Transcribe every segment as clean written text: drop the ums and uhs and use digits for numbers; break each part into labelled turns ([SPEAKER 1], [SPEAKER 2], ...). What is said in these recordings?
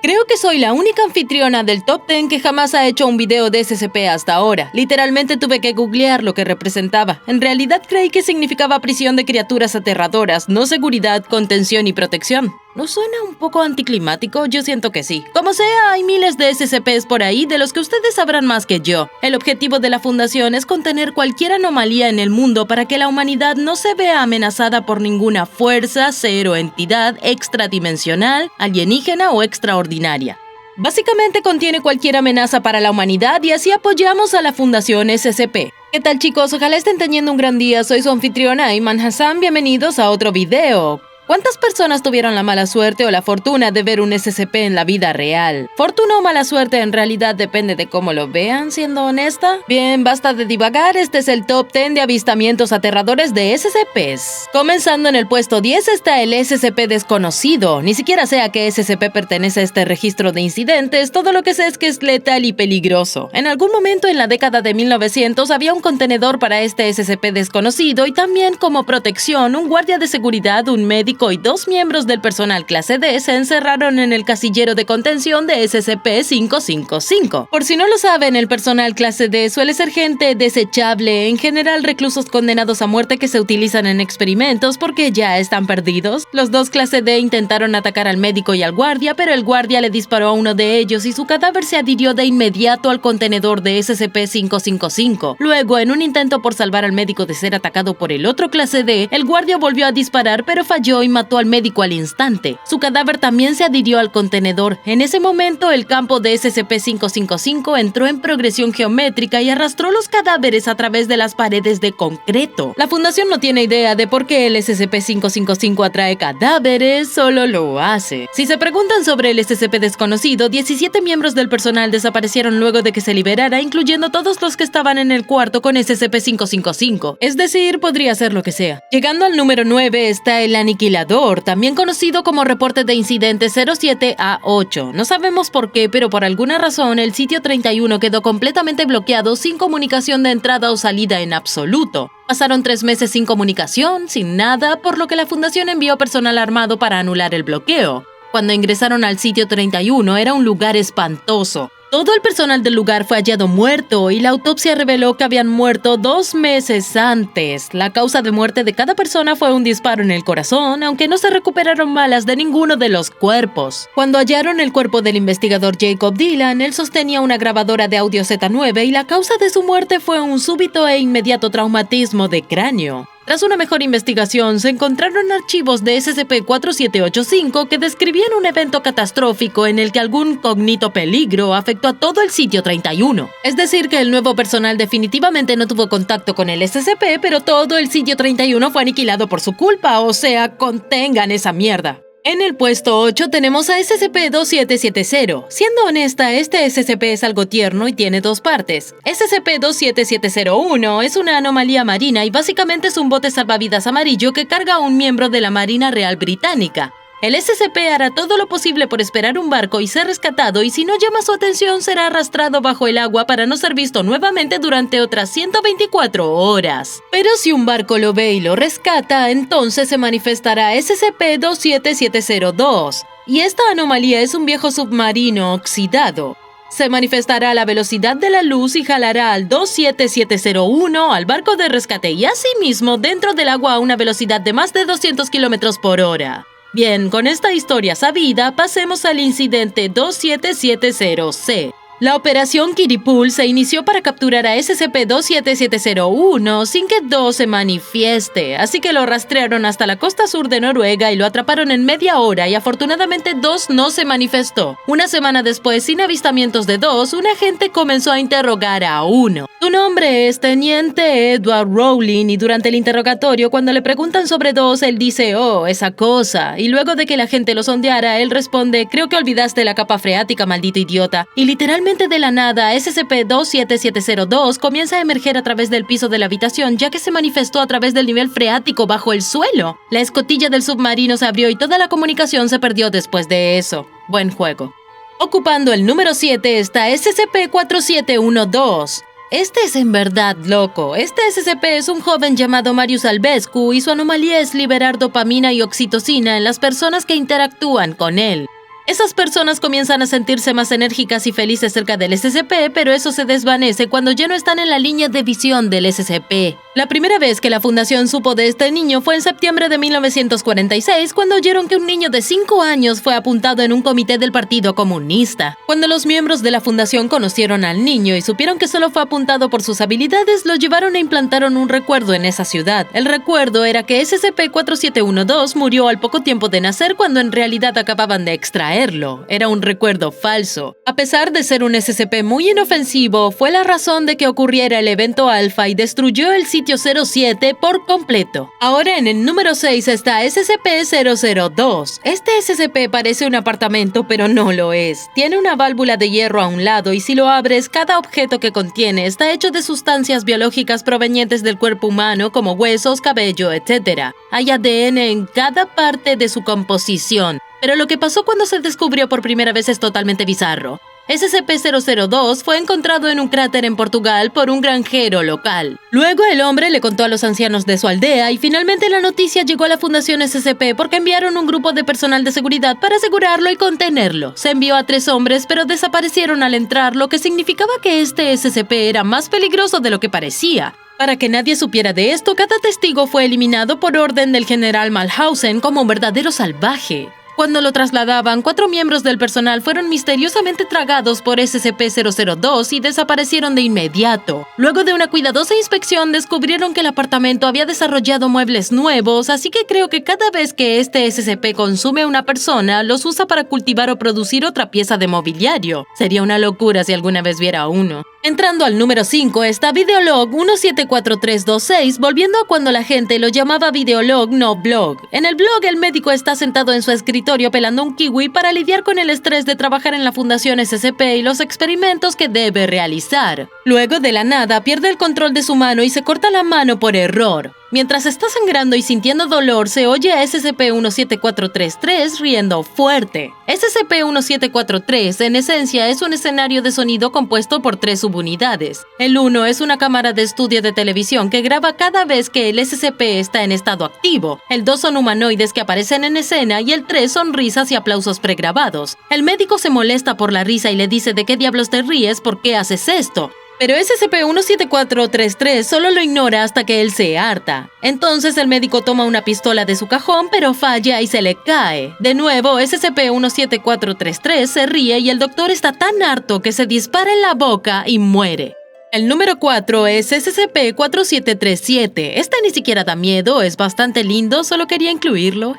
[SPEAKER 1] Creo que soy la única anfitriona del Top 10 que jamás ha hecho un video de SCP hasta ahora. Literalmente tuve que googlear lo que representaba. En realidad creí que significaba prisión de criaturas aterradoras, no seguridad, contención y protección. ¿No suena un poco anticlimático? Yo siento que sí. Como sea, hay miles de SCPs por ahí de los que ustedes sabrán más que yo. El objetivo de la fundación es contener cualquier anomalía en el mundo para que la humanidad no se vea amenazada por ninguna fuerza, ser o entidad extradimensional, alienígena o extraordinaria. Básicamente contiene cualquier amenaza para la humanidad y así apoyamos a la Fundación SCP. ¿Qué tal, chicos? Ojalá estén teniendo un gran día. Soy su anfitriona Ayman Hassan. Bienvenidos a otro video. ¿Cuántas personas tuvieron la mala suerte o la fortuna de ver un SCP en la vida real? Fortuna o mala suerte en realidad depende de cómo lo vean, siendo honesta. Bien, basta de divagar, este es el top 10 de avistamientos aterradores de SCPs. Comenzando en el puesto 10 está el SCP desconocido. Ni siquiera sé a qué SCP pertenece a este registro de incidentes, todo lo que sé es que es letal y peligroso. En algún momento en la década de 1900 había un contenedor para este SCP desconocido y también como protección un guardia de seguridad, un médico y 2 miembros del personal clase D se encerraron en el casillero de contención de SCP-555. Por si no lo saben, el personal clase D suele ser gente desechable, en general reclusos condenados a muerte que se utilizan en experimentos porque ya están perdidos. Los 2 clase D intentaron atacar al médico y al guardia, pero el guardia le disparó a uno de ellos y su cadáver se adhirió de inmediato al contenedor de SCP-555. Luego, en un intento por salvar al médico de ser atacado por el otro clase D, el guardia volvió a disparar pero falló y mató al médico al instante. Su cadáver también se adhirió al contenedor. En ese momento, el campo de SCP-555 entró en progresión geométrica y arrastró los cadáveres a través de las paredes de concreto. La fundación no tiene idea de por qué el SCP-555 atrae cadáveres, solo lo hace. Si se preguntan sobre el SCP desconocido, 17 miembros del personal desaparecieron luego de que se liberara, incluyendo todos los que estaban en el cuarto con SCP-555. Es decir, podría ser lo que sea. Llegando al número 9 está el aniquilador, también conocido como reporte de incidente 07A8. No sabemos por qué, pero por alguna razón el sitio 31 quedó completamente bloqueado sin comunicación de entrada o salida en absoluto. Pasaron 3 meses sin comunicación, sin nada, por lo que la fundación envió personal armado para anular el bloqueo. Cuando ingresaron al sitio 31 era un lugar espantoso. Todo el personal del lugar fue hallado muerto y la autopsia reveló que habían muerto 2 meses antes. La causa de muerte de cada persona fue un disparo en el corazón, aunque no se recuperaron balas de ninguno de los cuerpos. Cuando hallaron el cuerpo del investigador Jacob Dylan, él sostenía una grabadora de audio Z9 y la causa de su muerte fue un súbito e inmediato traumatismo de cráneo. Tras una mejor investigación, se encontraron archivos de SCP-4785 que describían un evento catastrófico en el que algún cognito peligro afectó a todo el sitio 31. Es decir, que el nuevo personal definitivamente no tuvo contacto con el SCP, pero todo el sitio 31 fue aniquilado por su culpa, o sea, contengan esa mierda. En el puesto 8 tenemos a SCP-2770. Siendo honesta, este SCP es algo tierno y tiene 2 partes. SCP-27701 es una anomalía marina y básicamente es un bote salvavidas amarillo que carga a un miembro de la Marina Real Británica. El SCP hará todo lo posible por esperar un barco y ser rescatado, y si no llama su atención será arrastrado bajo el agua para no ser visto nuevamente durante otras 124 horas. Pero si un barco lo ve y lo rescata, entonces se manifestará SCP-27702. Y esta anomalía es un viejo submarino oxidado. Se manifestará a la velocidad de la luz y jalará al 27701 al barco de rescate y asimismo dentro del agua a una velocidad de más de 200 km por hora. Bien, con esta historia sabida, pasemos al incidente 2770C. La operación Kiripul se inició para capturar a SCP-27701 sin que 2 se manifieste, así que lo rastrearon hasta la costa sur de Noruega y lo atraparon en media hora y afortunadamente 2 no se manifestó. Una semana después, sin avistamientos de 2, un agente comenzó a interrogar a 1. Su nombre es Teniente Edward Rowling y durante el interrogatorio, cuando le preguntan sobre 2, él dice, oh, esa cosa. Y luego de que la gente lo sondeara, él responde, creo que olvidaste la capa freática, maldito idiota. Y literalmente de la nada, SCP-27702 comienza a emerger a través del piso de la habitación, ya que se manifestó a través del nivel freático bajo el suelo. La escotilla del submarino se abrió y toda la comunicación se perdió después de eso. Buen juego. Ocupando el número 7 está SCP-4712. Este es en verdad loco. Este SCP es un joven llamado Marius Alvescu y su anomalía es liberar dopamina y oxitocina en las personas que interactúan con él. Esas personas comienzan a sentirse más enérgicas y felices cerca del SCP, pero eso se desvanece cuando ya no están en la línea de visión del SCP. La primera vez que la fundación supo de este niño fue en septiembre de 1946, cuando oyeron que un niño de 5 años fue apuntado en un comité del Partido Comunista. Cuando los miembros de la fundación conocieron al niño y supieron que solo fue apuntado por sus habilidades, lo llevaron e implantaron un recuerdo en esa ciudad. El recuerdo era que SCP-4712 murió al poco tiempo de nacer cuando en realidad acababan de extraerlo. Era un recuerdo falso. A pesar de ser un SCP muy inofensivo, fue la razón de que ocurriera el evento alfa y destruyó el sitio 07 por completo. Ahora en el número 6 está SCP-002. Este SCP parece un apartamento, pero no lo es. Tiene una válvula de hierro a un lado y si lo abres, cada objeto que contiene está hecho de sustancias biológicas provenientes del cuerpo humano como huesos, cabello, etc. Hay ADN en cada parte de su composición. Pero lo que pasó cuando se descubrió por primera vez es totalmente bizarro. SCP-002 fue encontrado en un cráter en Portugal por un granjero local. Luego el hombre le contó a los ancianos de su aldea y finalmente la noticia llegó a la Fundación SCP porque enviaron un grupo de personal de seguridad para asegurarlo y contenerlo. Se envió a 3 hombres pero desaparecieron al entrar, lo que significaba que este SCP era más peligroso de lo que parecía. Para que nadie supiera de esto, cada testigo fue eliminado por orden del general Malhausen como un verdadero salvaje. Cuando lo trasladaban, 4 miembros del personal fueron misteriosamente tragados por SCP-002 y desaparecieron de inmediato. Luego de una cuidadosa inspección, descubrieron que el apartamento había desarrollado muebles nuevos, así que creo que cada vez que este SCP consume a una persona, los usa para cultivar o producir otra pieza de mobiliario. Sería una locura si alguna vez viera uno. Entrando al número 5 está Videolog 174326, volviendo a cuando la gente lo llamaba Videolog, no blog. En el blog, el médico está sentado en su escritorio pelando un kiwi para lidiar con el estrés de trabajar en la Fundación SCP y los experimentos que debe realizar. Luego, de la nada, pierde el control de su mano y se corta la mano por error. Mientras está sangrando y sintiendo dolor, se oye a SCP-17433 riendo fuerte. SCP-1743, en esencia, es un escenario de sonido compuesto por 3 subunidades. El 1 es una cámara de estudio de televisión que graba cada vez que el SCP está en estado activo. El 2 son humanoides que aparecen en escena y el 3 son risas y aplausos pregrabados. El médico se molesta por la risa y le dice: ¿de qué diablos te ríes? ¿Por qué haces esto? Pero SCP-17433 solo lo ignora hasta que él se harta. Entonces el médico toma una pistola de su cajón, pero falla y se le cae. De nuevo, SCP-17433 se ríe y el doctor está tan harto que se dispara en la boca y muere. El número 4 es SCP-4737. Este ni siquiera da miedo, es bastante lindo, solo quería incluirlo.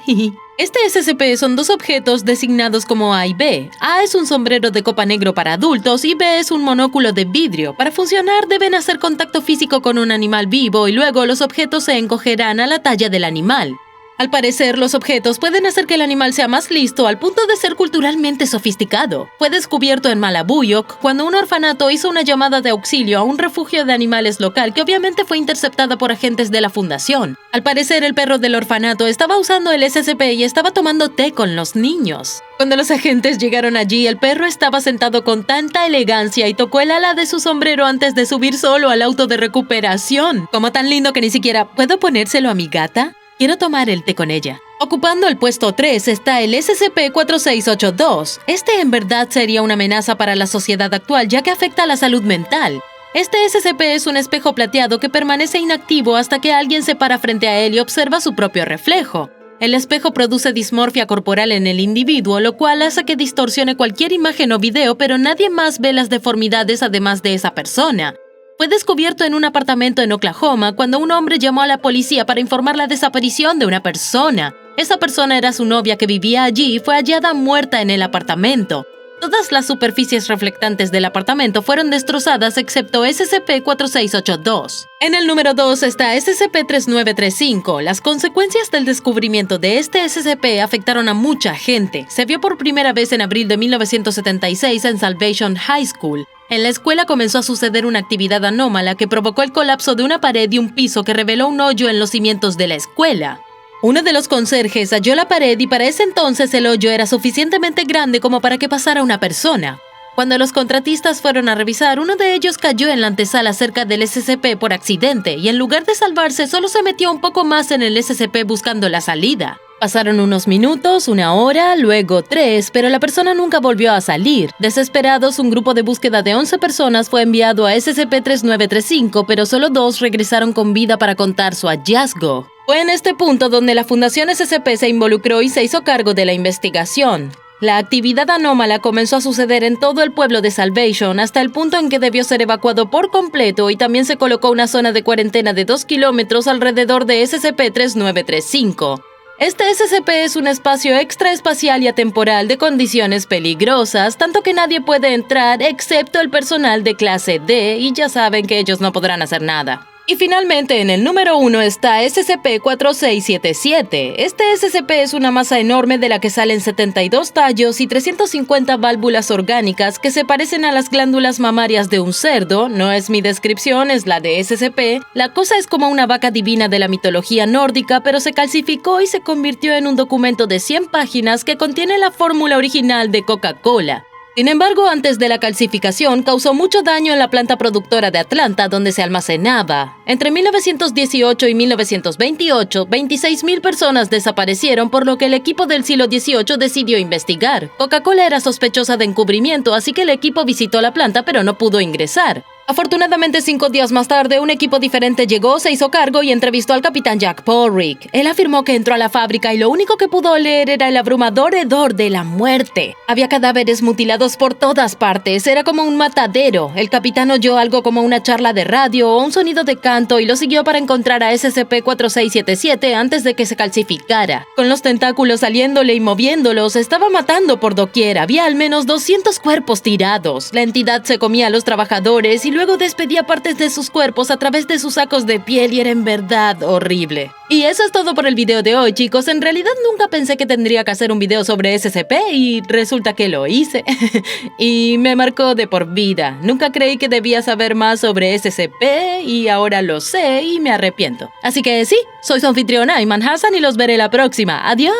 [SPEAKER 1] Este SCP son 2 objetos designados como A y B. A es un sombrero de copa negro para adultos y B es un monóculo de vidrio. Para funcionar deben hacer contacto físico con un animal vivo y luego los objetos se encogerán a la talla del animal. Al parecer, los objetos pueden hacer que el animal sea más listo al punto de ser culturalmente sofisticado. Fue descubierto en Malabuyok cuando un orfanato hizo una llamada de auxilio a un refugio de animales local que obviamente fue interceptada por agentes de la fundación. Al parecer, el perro del orfanato estaba usando el SCP y estaba tomando té con los niños. Cuando los agentes llegaron allí, el perro estaba sentado con tanta elegancia y tocó el ala de su sombrero antes de subir solo al auto de recuperación. Como tan lindo que ni siquiera ¿puedo ponérselo a mi gata? Quiero tomar el té con ella. Ocupando el puesto 3 está el SCP-4682. Este en verdad sería una amenaza para la sociedad actual ya que afecta a la salud mental. Este SCP es un espejo plateado que permanece inactivo hasta que alguien se para frente a él y observa su propio reflejo. El espejo produce dismorfia corporal en el individuo, lo cual hace que distorsione cualquier imagen o video, pero nadie más ve las deformidades además de esa persona. Fue descubierto en un apartamento en Oklahoma cuando un hombre llamó a la policía para informar la desaparición de una persona. Esa persona era su novia que vivía allí y fue hallada muerta en el apartamento. Todas las superficies reflectantes del apartamento fueron destrozadas excepto SCP-4682. En el número 2 está SCP-3935. Las consecuencias del descubrimiento de este SCP afectaron a mucha gente. Se vio por primera vez en abril de 1976 en Salvation High School. En la escuela comenzó a suceder una actividad anómala que provocó el colapso de una pared y un piso que reveló un hoyo en los cimientos de la escuela. Uno de los conserjes halló la pared y para ese entonces el hoyo era suficientemente grande como para que pasara una persona. Cuando los contratistas fueron a revisar, uno de ellos cayó en la antesala cerca del SCP por accidente y en lugar de salvarse solo se metió un poco más en el SCP buscando la salida. Pasaron unos minutos, una hora, luego 3, pero la persona nunca volvió a salir. Desesperados, un grupo de búsqueda de 11 personas fue enviado a SCP-3935, pero solo 2 regresaron con vida para contar su hallazgo. Fue en este punto donde la Fundación SCP se involucró y se hizo cargo de la investigación. La actividad anómala comenzó a suceder en todo el pueblo de Salvation hasta el punto en que debió ser evacuado por completo y también se colocó una zona de cuarentena de 2 kilómetros alrededor de SCP-3935. Este SCP es un espacio extraespacial y atemporal de condiciones peligrosas, tanto que nadie puede entrar excepto el personal de clase D y ya saben que ellos no podrán hacer nada. Y finalmente, en el número 1 está SCP-4677. Este SCP es una masa enorme de la que salen 72 tallos y 350 válvulas orgánicas que se parecen a las glándulas mamarias de un cerdo. No es mi descripción, es la de SCP. La cosa es como una vaca divina de la mitología nórdica, pero se calcificó y se convirtió en un documento de 100 páginas que contiene la fórmula original de Coca-Cola. Sin embargo, antes de la calcificación, causó mucho daño en la planta productora de Atlanta, donde se almacenaba. Entre 1918 y 1928, 26,000 personas desaparecieron, por lo que el equipo del siglo XVIII decidió investigar. Coca-Cola era sospechosa de encubrimiento, así que el equipo visitó la planta, pero no pudo ingresar. Afortunadamente, 5 días más tarde, un equipo diferente llegó, se hizo cargo y entrevistó al capitán Jack Polrick. Él afirmó que entró a la fábrica y lo único que pudo oler era el abrumador hedor de la muerte. Había cadáveres mutilados por todas partes, era como un matadero. El capitán oyó algo como una charla de radio o un sonido de canto y lo siguió para encontrar a SCP-4677 antes de que se calcificara. Con los tentáculos saliéndole y moviéndolos, estaba matando por doquier. Había al menos 200 cuerpos tirados. La entidad se comía a los trabajadores y luego despedía partes de sus cuerpos a través de sus sacos de piel y era en verdad horrible. Y eso es todo por el video de hoy, chicos. En realidad nunca pensé que tendría que hacer un video sobre SCP y resulta que lo hice. Y me marcó de por vida. Nunca creí que debía saber más sobre SCP y ahora lo sé y me arrepiento. Así que sí, soy su anfitriona Ayman Hassan y los veré la próxima. ¡Adiós!